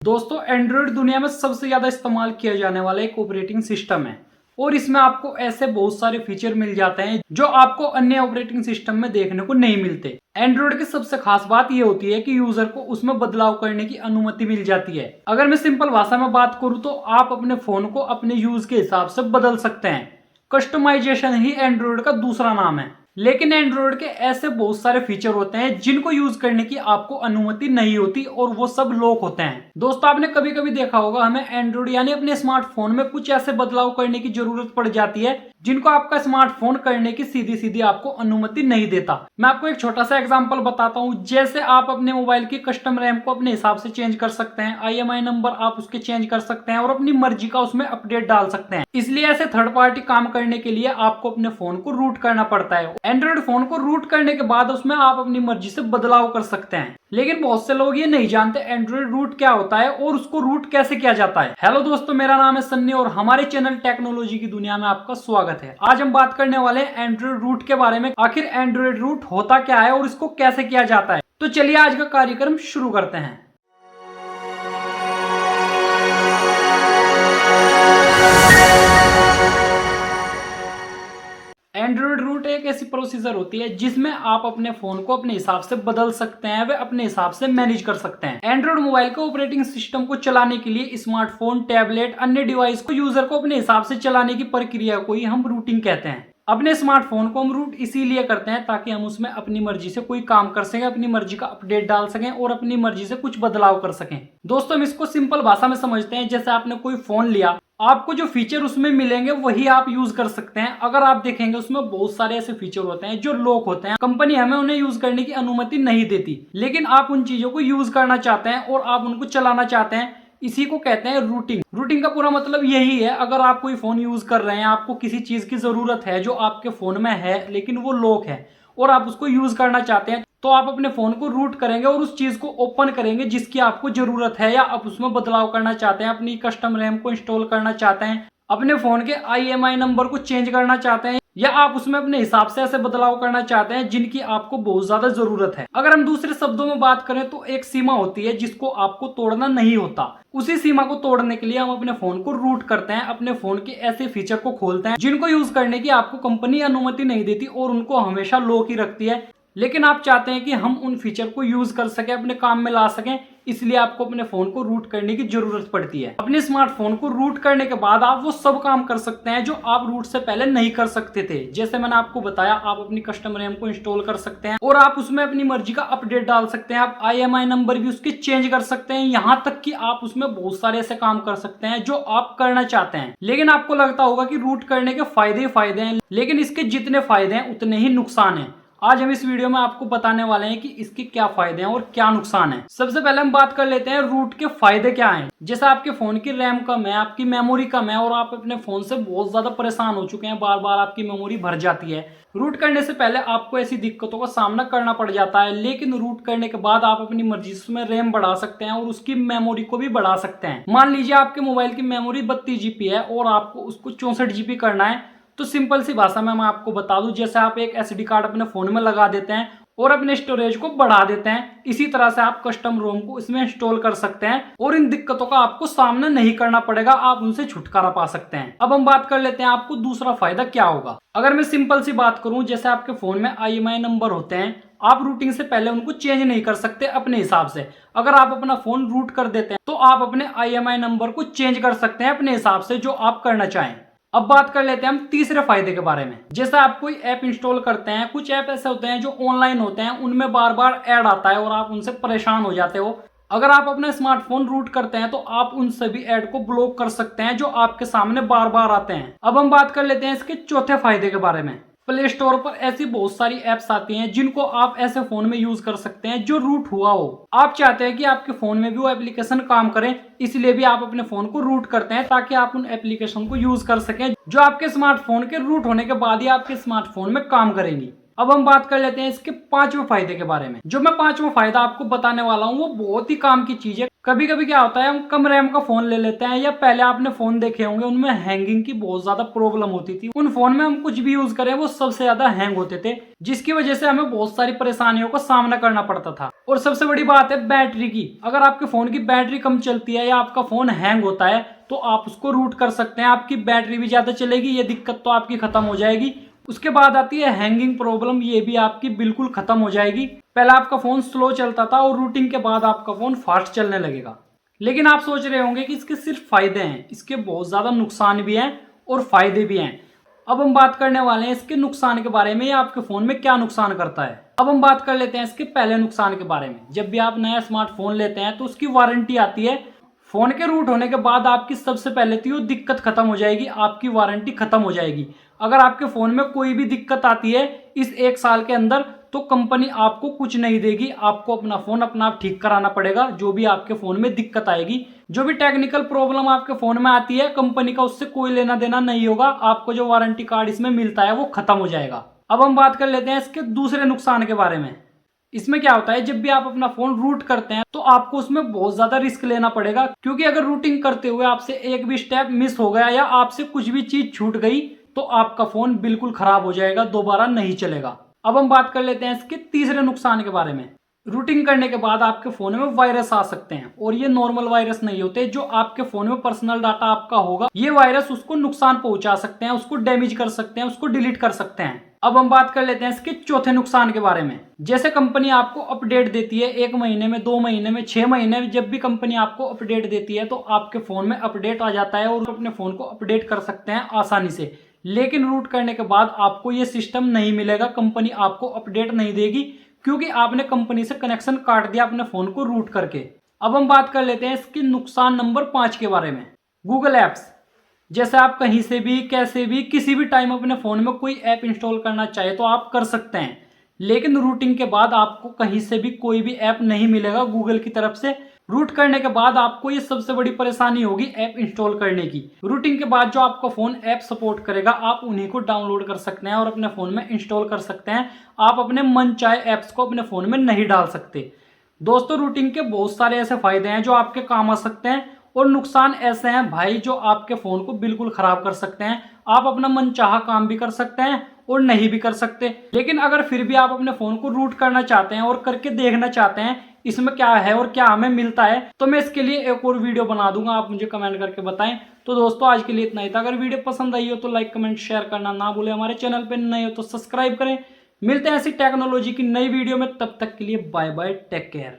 दोस्तों एंड्रॉयड दुनिया में सबसे ज्यादा इस्तेमाल किया जाने वाला एक ऑपरेटिंग सिस्टम है और इसमें आपको ऐसे बहुत सारे फीचर मिल जाते हैं जो आपको अन्य ऑपरेटिंग सिस्टम में देखने को नहीं मिलते। एंड्रॉयड की सबसे खास बात यह होती है कि यूजर को उसमें बदलाव करने की अनुमति मिल जाती है। अगर मैं सिंपल भाषा में बात करूं तो आप अपने फोन को अपने यूज के हिसाब से बदल सकते हैं। कस्टमाइजेशन ही एंड्रॉयड का दूसरा नाम है। लेकिन एंड्रॉयड के ऐसे बहुत सारे फीचर होते हैं जिनको यूज करने की आपको अनुमति नहीं होती और वो सब लॉक होते हैं। दोस्तों आपने कभी कभी देखा होगा हमें एंड्रॉयड यानी अपने स्मार्टफोन में कुछ ऐसे बदलाव करने की जरूरत पड़ जाती है जिनको आपका स्मार्टफोन करने की सीधी सीधी आपको अनुमति नहीं देता। मैं आपको एक छोटा सा एग्जांपल बताता हूं। जैसे आप अपने मोबाइल की कस्टम रैम को अपने हिसाब से चेंज कर सकते हैं, IMEI नंबर आप उसके चेंज कर सकते हैं और अपनी मर्जी का उसमें अपडेट डाल सकते हैं। इसलिए ऐसे थर्ड पार्टी काम करने के लिए आपको अपने फोन को रूट करना पड़ता है। एंड्रॉइड फोन को रूट करने के बाद उसमें आप अपनी मर्जी से बदलाव कर सकते हैं। लेकिन बहुत से लोग ये नहीं जानते एंड्रॉइड रूट क्या होता है और उसको रूट कैसे किया जाता है। हेलो दोस्तों, मेरा नाम है सन्नी और हमारे चैनल टेक्नोलॉजी की दुनिया में आपका स्वागत है। आज हम बात करने वाले हैं एंड्रॉइड रूट के बारे में। आखिर एंड्रॉइड रूट होता क्या है और इसको कैसे किया जाता है। तो चलिए आज का कार्यक्रम शुरू करते हैं। एंड्रॉइड रूट एक ऐसी प्रोसीजर होती है जिसमें आप अपने फोन को अपने हिसाब से बदल सकते हैं, वे अपने हिसाब से मैनेज कर सकते हैं। एंड्रॉइड मोबाइल के ऑपरेटिंग सिस्टम को चलाने के लिए स्मार्टफोन, टैबलेट, अन्य डिवाइस को यूजर को अपने हिसाब से चलाने की प्रक्रिया को ही हम रूटिंग कहते हैं। अपने स्मार्टफोन को हम रूट इसीलिए करते हैं ताकि हम उसमें अपनी मर्जी से कोई काम कर सकें, अपनी मर्जी का अपडेट डाल सकें और अपनी मर्जी से कुछ बदलाव कर सकें। दोस्तों हम इसको सिंपल भाषा में समझते हैं। जैसे आपने कोई फोन लिया, आपको जो फीचर उसमें मिलेंगे वही आप यूज कर सकते हैं। अगर आप देखेंगे उसमें बहुत सारे ऐसे फीचर होते हैं जो लॉक होते हैं, कंपनी हमें उन्हें यूज करने की अनुमति नहीं देती, लेकिन आप उन चीजों को यूज करना चाहते हैं और आप उनको चलाना चाहते हैं। इसी को कहते हैं रूटिंग। रूटिंग का पूरा मतलब यही है, अगर आप कोई फोन यूज कर रहे हैं, आपको किसी चीज की जरूरत है जो आपके फोन में है लेकिन वो लॉक है और आप उसको यूज करना चाहते हैं, तो आप अपने फोन को रूट करेंगे और उस चीज को ओपन करेंगे जिसकी आपको जरूरत है, या आप उसमें बदलाव करना चाहते हैं, अपनी कस्टम रैम को इंस्टॉल करना चाहते हैं, अपने फोन के IMEI नंबर को चेंज करना चाहते हैं, या आप उसमें अपने हिसाब से ऐसे बदलाव करना चाहते हैं जिनकी आपको बहुत ज्यादा जरूरत है। अगर हम दूसरे शब्दों में बात करें तो एक सीमा होती है जिसको आपको तोड़ना नहीं होता। उसी सीमा को तोड़ने के लिए हम अपने फोन को रूट करते हैं, अपने फोन के ऐसे फीचर को खोलते हैं जिनको यूज करने की आपको कंपनी अनुमति नहीं देती और उनको हमेशा लॉक ही रखती है। लेकिन आप चाहते हैं कि हम उन फीचर को यूज कर सकें, अपने काम में ला सकें, इसलिए आपको अपने फोन को रूट करने की जरूरत पड़ती है। अपने स्मार्टफोन को रूट करने के बाद आप वो सब काम कर सकते हैं जो आप रूट से पहले नहीं कर सकते थे। जैसे मैंने आपको बताया, आप अपनी कस्टम रैम को इंस्टॉल कर सकते हैं और आप उसमें अपनी मर्जी का अपडेट डाल सकते हैं। आप IMEI नंबर भी उसके चेंज कर सकते हैं, यहाँ तक कि आप उसमें बहुत सारे ऐसे काम कर सकते हैं जो आप करना चाहते हैं। लेकिन आपको लगता होगा कि रूट करने के फायदे ही फायदे हैं, लेकिन इसके जितने फायदे हैं उतने ही नुकसान हैं। आज हम इस वीडियो में आपको बताने वाले हैं कि इसके क्या फायदे हैं और क्या नुकसान है। सबसे पहले हम बात कर लेते हैं रूट के फायदे क्या हैं। जैसे आपके फोन की रैम कम है, आपकी मेमोरी कम है और आप अपने फोन से बहुत ज्यादा परेशान हो चुके हैं, बार बार आपकी मेमोरी भर जाती है। रूट करने से पहले आपको ऐसी दिक्कतों का सामना करना पड़ जाता है, लेकिन रूट करने के बाद आप अपनी मर्जी से उसमें रैम बढ़ा सकते हैं और उसकी मेमोरी को भी बढ़ा सकते हैं। मान लीजिए आपके मोबाइल की मेमोरी 32 GB है और आपको उसको 64 GB करना है, तो सिंपल सी भाषा में मैं आपको बता दूं, जैसे आप एक SD कार्ड अपने फोन में लगा देते हैं और अपने स्टोरेज को बढ़ा देते हैं, इसी तरह से आप कस्टम रोम को इसमें इंस्टॉल कर सकते हैं और इन दिक्कतों का आपको सामना नहीं करना पड़ेगा, आप उनसे छुटकारा पा सकते हैं। अब हम बात कर लेते हैं आपको दूसरा फायदा क्या होगा। अगर मैं सिंपल सी बात करूं, जैसे आपके फोन में IMEI नंबर होते हैं, आप रूटिंग से पहले उनको चेंज नहीं कर सकते अपने हिसाब से। अगर आप अपना फोन रूट कर देते हैं तो आप अपने IMEI नंबर को चेंज कर सकते हैं अपने हिसाब से, जो आप करना चाहें। अब बात कर लेते हैं हम तीसरे फायदे के बारे में। जैसे आप कोई ऐप इंस्टॉल करते हैं, कुछ ऐप ऐसे होते हैं जो ऑनलाइन होते हैं, उनमें बार बार ऐड आता है और आप उनसे परेशान हो जाते हो। अगर आप अपना स्मार्टफोन रूट करते हैं तो आप उन सभी ऐड को ब्लॉक कर सकते हैं जो आपके सामने बार बार आते हैं। अब हम बात कर लेते हैं इसके चौथे फायदे के बारे में। प्ले स्टोर पर ऐसी बहुत सारी एप्स आती हैं जिनको आप ऐसे फोन में यूज कर सकते हैं जो रूट हुआ हो। आप चाहते हैं कि आपके फोन में भी वो एप्लीकेशन काम करे, इसलिए भी आप अपने फोन को रूट करते हैं ताकि आप उन एप्लीकेशन को यूज कर सकें जो आपके स्मार्टफोन के रूट होने के बाद ही आपके स्मार्टफोन में काम करेंगी। अब हम बात कर लेते हैं इसके 5वें फायदे के बारे में। जो मैं 5वां फायदा आपको बताने वाला हूँ वो बहुत ही काम की चीज है। कभी कभी क्या होता है, हम कम रैम का फोन ले लेते हैं, या पहले आपने फोन देखे होंगे उनमें हैंगिंग की बहुत ज्यादा प्रॉब्लम होती थी। उन फोन में हम कुछ भी यूज करें वो सबसे ज्यादा हैंग होते थे, जिसकी वजह से हमें बहुत सारी परेशानियों का सामना करना पड़ता था। और सबसे बड़ी बात है बैटरी की। अगर आपके फोन की बैटरी कम चलती है या आपका फोन हैंग होता है तो आप उसको रूट कर सकते हैं, आपकी बैटरी भी ज्यादा चलेगी, ये दिक्कत तो आपकी खत्म हो जाएगी। उसके बाद आती है हैंगिंग प्रॉब्लम, ये भी आपकी बिल्कुल खत्म हो जाएगी। पहले आपका फोन स्लो चलता था और रूटिंग के बाद आपका फोन फास्ट चलने लगेगा। लेकिन आप सोच रहे होंगे कि इसके सिर्फ फायदे हैं, इसके बहुत ज्यादा नुकसान भी हैं और फायदे भी हैं। अब हम बात करने वाले हैं इसके नुकसान के बारे में, या आपके फोन में क्या नुकसान करता है। अब हम बात कर लेते हैं इसके पहले नुकसान के बारे में। जब भी आप नया स्मार्टफोन लेते हैं तो उसकी वारंटी आती है। फोन के रूट होने के बाद आपकी सबसे पहले तो ये दिक्कत खत्म हो जाएगी, आपकी वारंटी खत्म हो जाएगी। अगर आपके फोन में कोई भी दिक्कत आती है इस 1 साल के अंदर तो कंपनी आपको कुछ नहीं देगी, आपको अपना फोन अपना आप ठीक कराना पड़ेगा। जो भी आपके फोन में दिक्कत आएगी, जो भी टेक्निकल प्रॉब्लम आपके फोन में आती है, कंपनी का उससे कोई लेना देना नहीं होगा। आपको जो वारंटी कार्ड इसमें मिलता है वो खत्म हो जाएगा। अब हम बात कर लेते हैं इसके दूसरे नुकसान के बारे में। इसमें क्या होता है, जब भी आप अपना फोन रूट करते हैं तो आपको उसमें बहुत ज्यादा रिस्क लेना पड़ेगा, क्योंकि अगर रूटिंग करते हुए आपसे एक भी स्टेप मिस हो गया या आपसे कुछ भी चीज छूट गई तो आपका फोन बिल्कुल खराब हो जाएगा, दोबारा नहीं चलेगा। अब हम बात कर लेते हैं इसके तीसरे नुकसान के बारे में। रूटिंग करने के बाद आपके फोन में वायरस आ सकते हैं, और ये नॉर्मल वायरस नहीं होते। जो आपके फोन में पर्सनल डाटा आपका होगा, ये वायरस उसको नुकसान पहुंचा सकते हैं, उसको डैमेज कर सकते हैं, उसको डिलीट कर सकते हैं। अब हम बात कर लेते हैं इसके चौथे नुकसान के बारे में। जैसे कंपनी आपको अपडेट देती है 1 महीने में, 2 महीने में, 6 महीने में, जब भी कंपनी आपको अपडेट देती है तो आपके फोन में अपडेट आ जाता है और अपने फोन को अपडेट कर सकते हैं आसानी से। लेकिन रूट करने के बाद आपको ये सिस्टम नहीं मिलेगा, कंपनी आपको अपडेट नहीं देगी, क्योंकि आपने कंपनी से कनेक्शन काट दिया अपने फोन को रूट करके। अब हम बात कर लेते हैं इसके नुकसान नंबर 5 के बारे में। Google apps. जैसे आप कहीं से भी कैसे भी किसी भी टाइम अपने फोन में कोई ऐप इंस्टॉल करना चाहे तो आप कर सकते हैं, लेकिन रूटिंग के बाद आपको कहीं से भी कोई भी ऐप नहीं मिलेगा गूगल की तरफ से। रूट करने के बाद आपको ये सबसे बड़ी परेशानी होगी ऐप इंस्टॉल करने की। रूटिंग के बाद जो आपका फोन ऐप सपोर्ट करेगा आप उन्हीं को डाउनलोड कर सकते हैं और अपने फोन में इंस्टॉल कर सकते हैं। आप अपने मन चाहे ऐप्स को अपने फोन में नहीं डाल सकते। दोस्तों, रूटिंग के बहुत सारे ऐसे फायदे हैं जो आपके काम आ सकते हैं, और नुकसान ऐसे हैं भाई जो आपके फोन को बिल्कुल खराब कर सकते हैं। आप अपना मनचाहा काम भी कर सकते हैं और नहीं भी कर सकते। लेकिन अगर फिर भी आप अपने फोन को रूट करना चाहते हैं और करके देखना चाहते हैं इसमें क्या है और क्या हमें मिलता है, तो मैं इसके लिए एक और वीडियो बना दूंगा, आप मुझे कमेंट करके बताएं। तो दोस्तों, आज के लिए इतना ही था। अगर वीडियो पसंद आई हो तो लाइक कमेंट शेयर करना ना भूलें। हमारे चैनल पर नए हो तो सब्सक्राइब करें। मिलते हैं ऐसी टेक्नोलॉजी की नई वीडियो में, तब तक के लिए बाय बाय, टेक केयर।